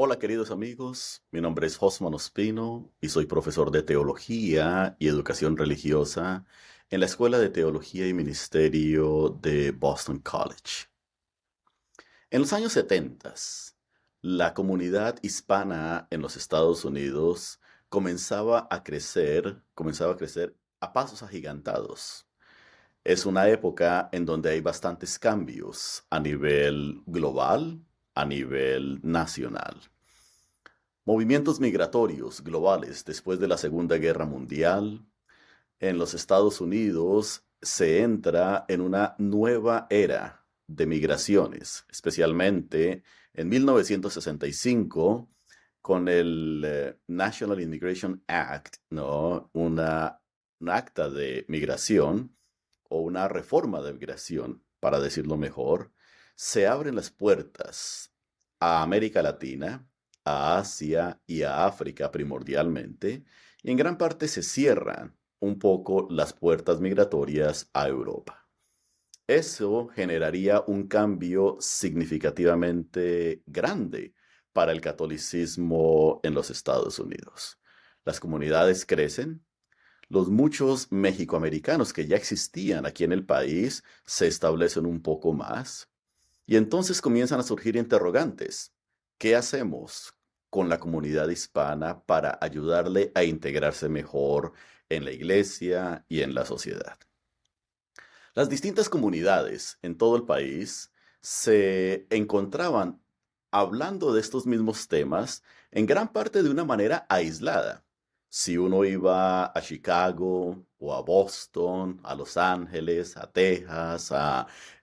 Hola queridos amigos, mi nombre es Josman Ospino y soy profesor de Teología y Educación Religiosa en la Escuela de Teología y Ministerio de Boston College. En los años 70, la comunidad hispana en los Estados Unidos comenzaba a crecer a pasos agigantados. Es una época en donde hay bastantes cambios a nivel global, a nivel nacional. Movimientos migratorios globales después de la Segunda Guerra Mundial. En los Estados Unidos se entra en una nueva era de migraciones, especialmente en 1965 con el National Immigration Act, ¿no? Un acta de migración o una reforma de migración, para decirlo mejor. Se abren las puertas a América Latina, a Asia y a África primordialmente, y en gran parte se cierran un poco las puertas migratorias a Europa. Eso generaría un cambio significativamente grande para el catolicismo en los Estados Unidos. Las comunidades crecen, los muchos mexicoamericanos que ya existían aquí en el país se establecen un poco más y entonces comienzan a surgir interrogantes. ¿Qué hacemos con la comunidad hispana para ayudarle a integrarse mejor en la iglesia y en la sociedad? Las distintas comunidades en todo el país se encontraban hablando de estos mismos temas en gran parte de una manera aislada. Si uno iba a Chicago o a Boston, a Los Ángeles, a Texas,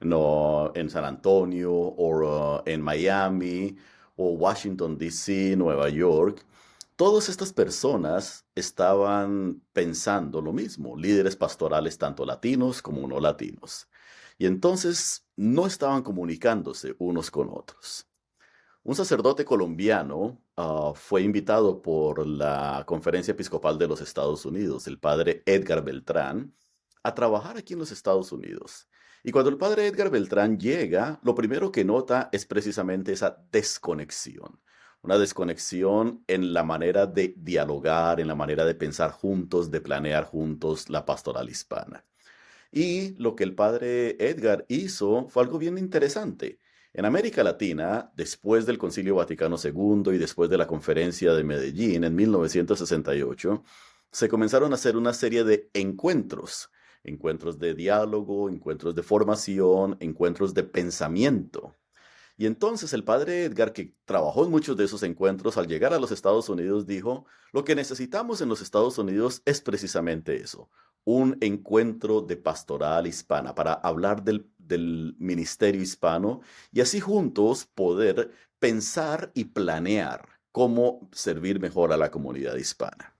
no, en San Antonio o en Miami o Washington, D.C., Nueva York, todas estas personas estaban pensando lo mismo, líderes pastorales tanto latinos como no latinos. Y entonces no estaban comunicándose unos con otros. Un sacerdote colombiano fue invitado por la Conferencia Episcopal de los Estados Unidos, el padre Edgar Beltrán, a trabajar aquí en los Estados Unidos. Y cuando el padre Edgar Beltrán llega, lo primero que nota es precisamente esa desconexión. Una desconexión en la manera de dialogar, en la manera de pensar juntos, de planear juntos la pastoral hispana. Y lo que el padre Edgar hizo fue algo bien interesante. En América Latina, después del Concilio Vaticano II y después de la Conferencia de Medellín en 1968, se comenzaron a hacer una serie de encuentros, encuentros de diálogo, encuentros de formación, encuentros de pensamiento. Y entonces el padre Edgar, que trabajó en muchos de esos encuentros, al llegar a los Estados Unidos, dijo, lo que necesitamos en los Estados Unidos es precisamente eso, un encuentro de pastoral hispana para hablar del ministerio hispano y así juntos poder pensar y planear cómo servir mejor a la comunidad hispana.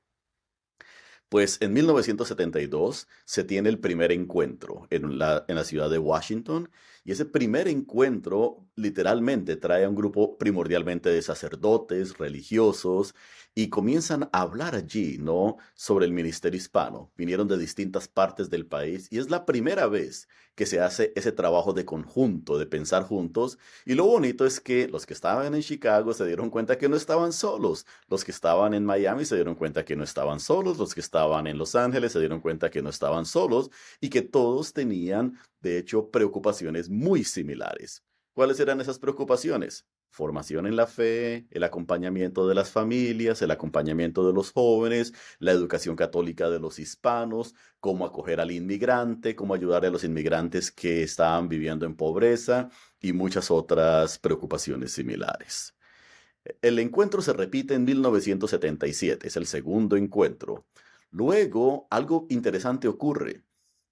Pues en 1972 se tiene el primer encuentro en la ciudad de Washington y ese primer encuentro literalmente trae a un grupo primordialmente de sacerdotes, religiosos y comienzan a hablar allí, ¿no? Sobre el ministerio hispano. Vinieron de distintas partes del país y es la primera vez que se hace ese trabajo de conjunto, de pensar juntos. Y lo bonito es que los que estaban en Chicago se dieron cuenta que no estaban solos. Los que estaban en Miami se dieron cuenta que no estaban solos, los que estaban en Los Ángeles se dieron cuenta que no estaban solos y que todos tenían, de hecho, preocupaciones muy similares. ¿Cuáles eran esas preocupaciones? Formación en la fe, el acompañamiento de las familias, el acompañamiento de los jóvenes, la educación católica de los hispanos, cómo acoger al inmigrante, cómo ayudar a los inmigrantes que estaban viviendo en pobreza y muchas otras preocupaciones similares. El encuentro se repite en 1977, es el segundo encuentro. Luego, algo interesante ocurre.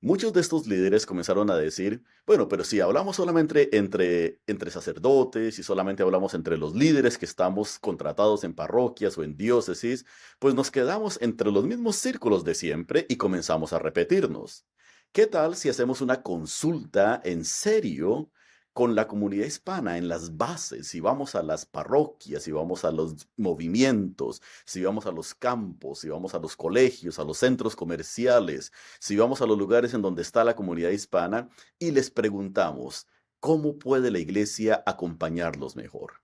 Muchos de estos líderes comenzaron a decir, bueno, pero si hablamos solamente entre sacerdotes y solamente hablamos entre los líderes que estamos contratados en parroquias o en diócesis, pues nos quedamos entre los mismos círculos de siempre y comenzamos a repetirnos. ¿Qué tal si hacemos una consulta en serio con la comunidad hispana en las bases, si vamos a las parroquias, si vamos a los movimientos, si vamos a los campos, si vamos a los colegios, a los centros comerciales, si vamos a los lugares en donde está la comunidad hispana y les preguntamos, ¿cómo puede la iglesia acompañarlos mejor?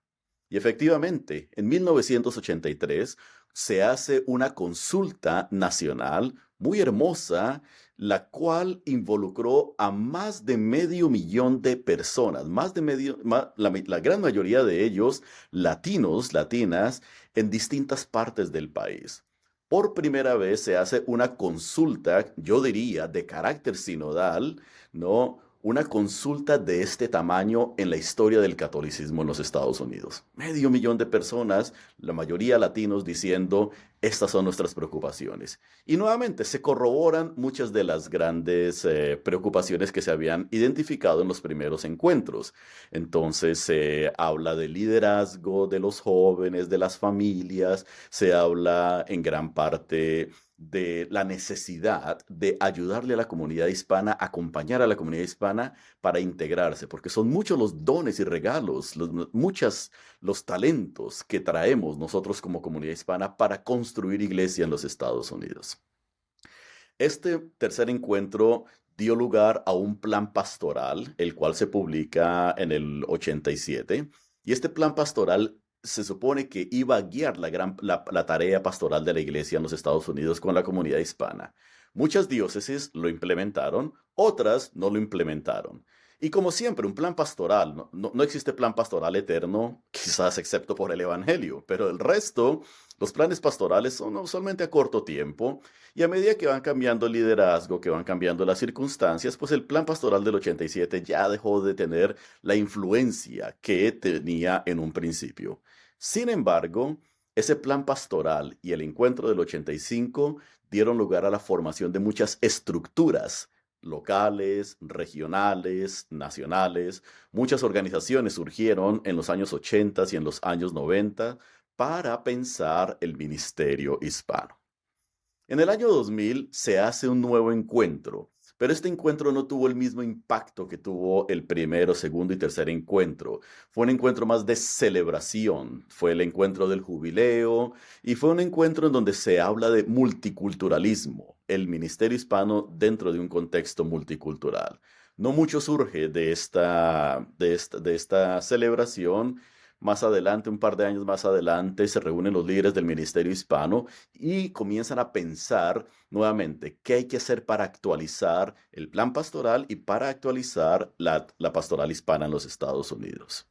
Y efectivamente, en 1983 se hace una consulta nacional muy hermosa, la cual involucró a más de medio millón de personas, más de medio, la gran mayoría de ellos latinos, latinas, en distintas partes del país. Por primera vez se hace una consulta, yo diría, de carácter sinodal, ¿no? Una consulta de este tamaño en la historia del catolicismo en los Estados Unidos. Medio millón de personas, la mayoría latinos, diciendo, estas son nuestras preocupaciones. Y nuevamente se corroboran muchas de las grandes preocupaciones que se habían identificado en los primeros encuentros. Entonces se habla del liderazgo de los jóvenes, de las familias, se habla en gran parte de la necesidad de ayudarle a la comunidad hispana, acompañar a la comunidad hispana para integrarse, porque son muchos los dones y regalos, muchos los talentos que traemos nosotros como comunidad hispana para construir iglesia en los Estados Unidos. Este tercer encuentro dio lugar a un plan pastoral, el cual se publica en el 87, y este plan pastoral se supone que iba a guiar la tarea pastoral de la iglesia en los Estados Unidos con la comunidad hispana. Muchas diócesis lo implementaron, otras no lo implementaron. Y como siempre, un plan pastoral, no existe plan pastoral eterno, quizás excepto por el Evangelio, pero el resto, los planes pastorales son usualmente a corto tiempo, y a medida que van cambiando el liderazgo, que van cambiando las circunstancias, pues el plan pastoral del 87 ya dejó de tener la influencia que tenía en un principio. Sin embargo, ese plan pastoral y el encuentro del 85 dieron lugar a la formación de muchas estructuras locales, regionales, nacionales. Muchas organizaciones surgieron en los años 80 y en los años 90 para pensar el ministerio hispano. En el año 2000 se hace un nuevo encuentro, pero este encuentro no tuvo el mismo impacto que tuvo el primero, segundo y tercer encuentro. Fue un encuentro más de celebración, fue el encuentro del jubileo y fue un encuentro en donde se habla de multiculturalismo, el ministerio hispano dentro de un contexto multicultural. No mucho surge de esta celebración. Más adelante, un par de años más adelante, se reúnen los líderes del ministerio hispano y comienzan a pensar nuevamente qué hay que hacer para actualizar el plan pastoral y para actualizar la pastoral hispana en los Estados Unidos.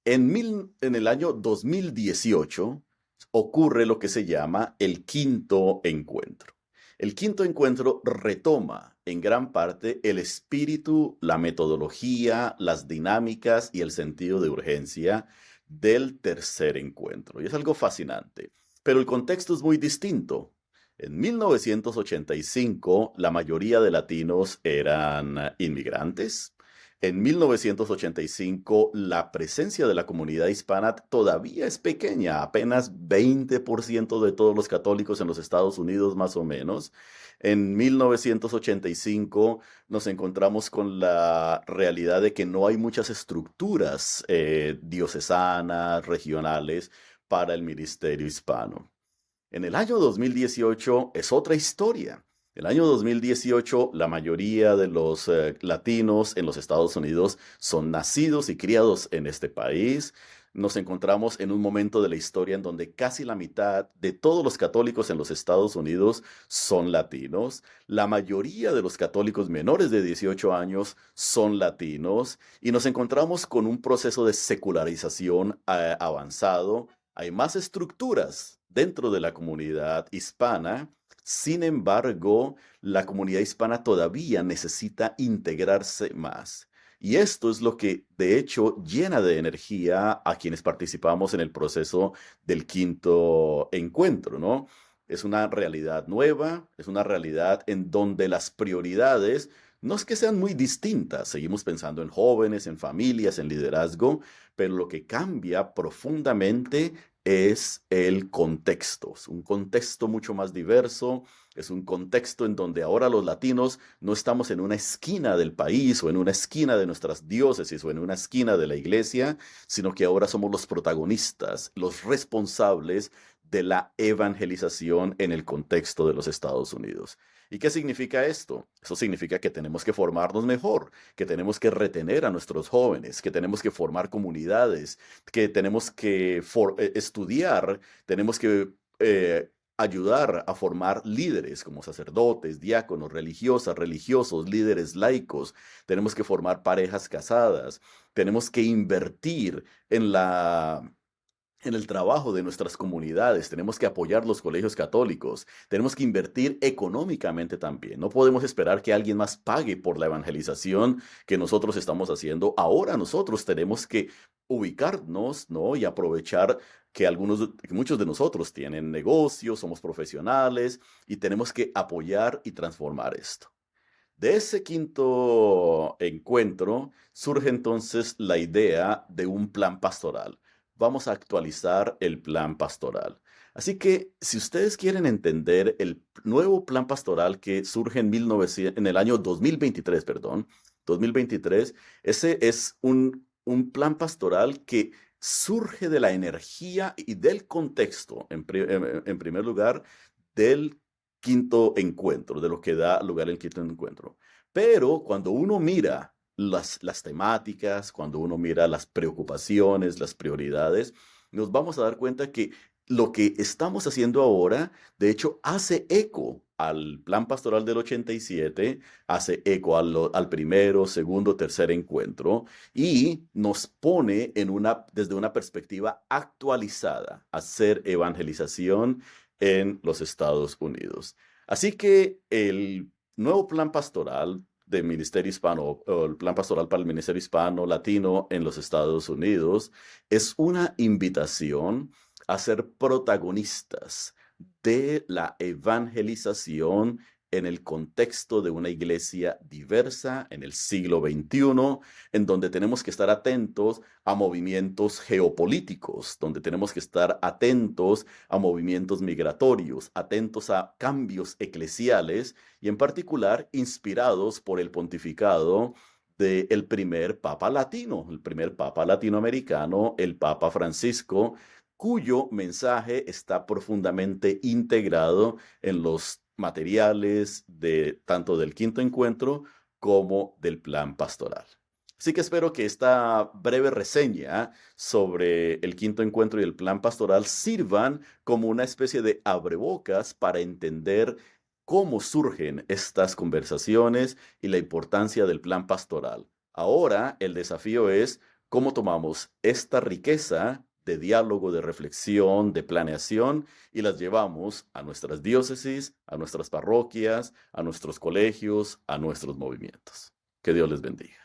En el año 2018 ocurre lo que se llama el quinto encuentro. El quinto encuentro retoma en gran parte el espíritu, la metodología, las dinámicas y el sentido de urgencia del tercer encuentro. Y es algo fascinante. Pero el contexto es muy distinto. En 1985, la mayoría de latinos eran inmigrantes. En 1985, la presencia de la comunidad hispana todavía es pequeña, apenas 20% de todos los católicos en los Estados Unidos, más o menos. En 1985 nos encontramos con la realidad de que no hay muchas estructuras diocesanas, regionales, para el ministerio hispano. En el año 2018 es otra historia. El año 2018, la mayoría de los latinos en los Estados Unidos son nacidos y criados en este país. Nos encontramos en un momento de la historia en donde casi la mitad de todos los católicos en los Estados Unidos son latinos. La mayoría de los católicos menores de 18 años son latinos. Y nos encontramos con un proceso de secularización avanzado. Hay más estructuras dentro de la comunidad hispana. Sin embargo, la comunidad hispana todavía necesita integrarse más. Y esto es lo que, de hecho, llena de energía a quienes participamos en el proceso del quinto encuentro, ¿no? Es una realidad nueva, es una realidad en donde las prioridades no es que sean muy distintas. Seguimos pensando en jóvenes, en familias, en liderazgo, pero lo que cambia profundamente es el contexto. Es un contexto mucho más diverso, es un contexto en donde ahora los latinos no estamos en una esquina del país o en una esquina de nuestras diócesis o en una esquina de la iglesia, sino que ahora somos los protagonistas, los responsables de la evangelización en el contexto de los Estados Unidos. ¿Y qué significa esto? Eso significa que tenemos que formarnos mejor, que tenemos que retener a nuestros jóvenes, que tenemos que formar comunidades, que tenemos que estudiar, tenemos que ayudar a formar líderes como sacerdotes, diáconos, religiosas, religiosos, líderes laicos. Tenemos que formar parejas casadas. Tenemos que invertir en en el trabajo de nuestras comunidades, tenemos que apoyar los colegios católicos, tenemos que invertir económicamente también. No podemos esperar que alguien más pague por la evangelización que nosotros estamos haciendo. Ahora nosotros tenemos que ubicarnos, ¿no? Y aprovechar que muchos de nosotros tienen negocios, somos profesionales y tenemos que apoyar y transformar esto. De ese quinto encuentro surge entonces la idea de un plan pastoral. Vamos a actualizar el plan pastoral. Así que si ustedes quieren entender el nuevo plan pastoral que surge en, 1900 en el año 2023, perdón, 2023, ese es un plan pastoral que surge de la energía y del contexto, en primer lugar, del quinto encuentro, de lo que da lugar el quinto encuentro. Pero cuando uno mira las temáticas, cuando uno mira las preocupaciones, las prioridades, nos vamos a dar cuenta que lo que estamos haciendo ahora, de hecho, hace eco al plan pastoral del 87, hace eco al primero, segundo, tercer encuentro y nos pone desde una perspectiva actualizada, hacer evangelización en los Estados Unidos. Así que el nuevo plan pastoral del Ministerio Hispano, o el plan pastoral para el Ministerio Hispano Latino en los Estados Unidos, es una invitación a ser protagonistas de la evangelización en el contexto de una iglesia diversa en el siglo XXI, en donde tenemos que estar atentos a movimientos geopolíticos, donde tenemos que estar atentos a movimientos migratorios, atentos a cambios eclesiales y en particular inspirados por el pontificado del primer papa latino, el primer papa latinoamericano, el Papa Francisco, cuyo mensaje está profundamente integrado en los materiales de tanto del quinto encuentro como del plan pastoral. Así que espero que esta breve reseña sobre el quinto encuentro y el plan pastoral sirvan como una especie de abrebocas para entender cómo surgen estas conversaciones y la importancia del plan pastoral. Ahora el desafío es cómo tomamos esta riqueza de diálogo, de reflexión, de planeación y las llevamos a nuestras diócesis, a nuestras parroquias, a nuestros colegios, a nuestros movimientos. Que Dios les bendiga.